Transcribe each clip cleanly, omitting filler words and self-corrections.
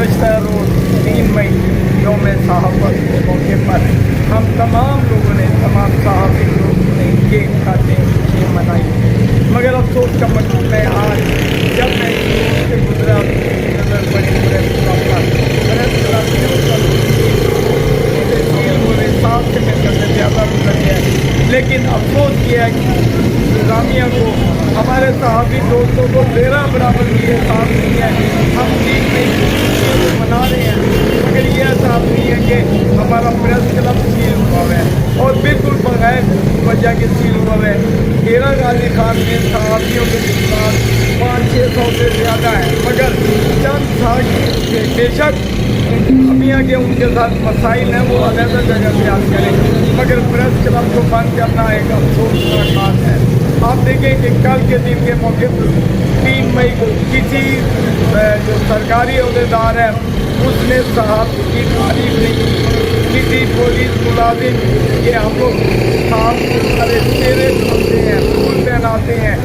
गुज़श्ता रोज़ 3 मई यौम सहाफ़त के मौके पर हम तमाम लोगों ने, तमाम सहाफ़ी लोगों ने केक काटे, खुशियाँ मनाई। मगर अफसोस का मतलब है आज जब मैं से गुजरा नज़र पड़ी प्रेस क्लब साफ से मिलकर से ज़्यादा गुजर गया। लेकिन अफसोस ये है कि इंतज़ामिया को हमारे सहाफ़ी दोस्तों को मेरा बराबर भी एहसास नहीं है। हम ठीक नहीं मना रहे हैं मगर ये एहसास नहीं है कि हमारा प्रेस क्लब सील हुआ है और बिल्कुल बगैर वजह के सील हुआ है। डेरा गाजी खान में सहाफ़ियों के साथ 500-600 से ज़्यादा है मगर चंद साथी बेशक अमिया के उनके साथ मसाइल हैं वो अलग जगह से याद करें मगर प्रेस क्लब को बंद करना एक अफसोसनाक बात है। आप देखें कि कल के दिन के मौके पर 3 मई को किसी जो सरकारी अहदेदार है उसने सहाफ़ी की तारीफ नहीं की। किसी पुलिस मुलाजिम के हम लोग सारे चेहरे सुनते हैं, फूल पहनाते हैं,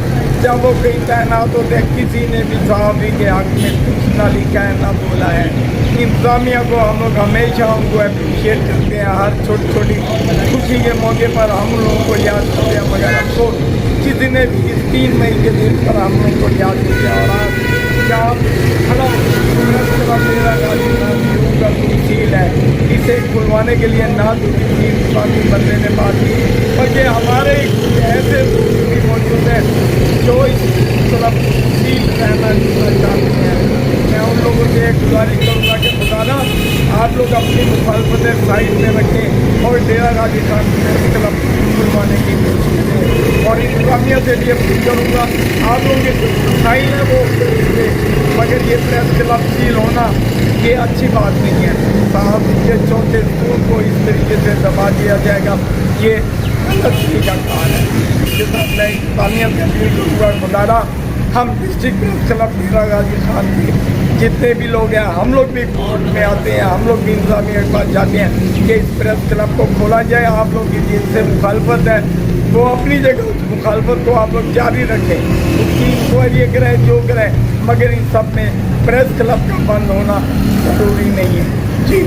जब वो कहीं तैनात होते हैं किसी ने भी सहाफ़ी के हक़ में कुछ ना लिखा है ना बोला है। इंतज़ामिया को हम लोग हमेशा उनको अप्रिशिएट करते हैं, हर छोटी छोटी खुशी के मौके पर हम लोगों को याद करते हैं मगर हमको किसी ने भी इस 3 मई के दिन पर हम लोग को याद नहीं किया। और आज जहाँ खड़ा मेरा गाजी का तफसील है इसे खुलवाने के लिए ना तो किसी इंसानी बंदे ने बात की बल्कि हमारे ऐसे भी मौजूद हैं जो इस तरफ सील रहना चाहते हैं। मैं उन लोगों से एक गुजारिश करूँगा कि खुदा आप लोग अपनी मुखालफतें साइड में रखें और डेरा गाजी खान प्रेस क्लब खुलवाने की कोशिश करें। और इंतज़ामिया से भी अपील करूँगा आप लोगों के जो मसाइल हैं वो मगर ये प्रेस क्लब सील होना ये अच्छी बात नहीं है। साहब के चौथे स्कूल को इस तरीके से दबा दिया जाएगा ये गलत तरीका कार है। इसके साथ मैं इंतज़ामिया से अपील करूँगा खुदा हम डिस्ट्रिक्ट प्रेस क्लब डेरा गाजी खान के जितने भी लोग हैं हम लोग भी कोर्ट में आते हैं, हम लोग भी इंतज़ामिया के पास जाते हैं कि इस प्रेस क्लब को खोला जाए। आप लोग की जिनसे मुखालफत है वो अपनी जगह उस मुखालफत को आप लोग जारी रखें, उसकी इंक्वायरी करें जो करें मगर इन सब में प्रेस क्लब का बंद होना ज़रूरी नहीं है। जी।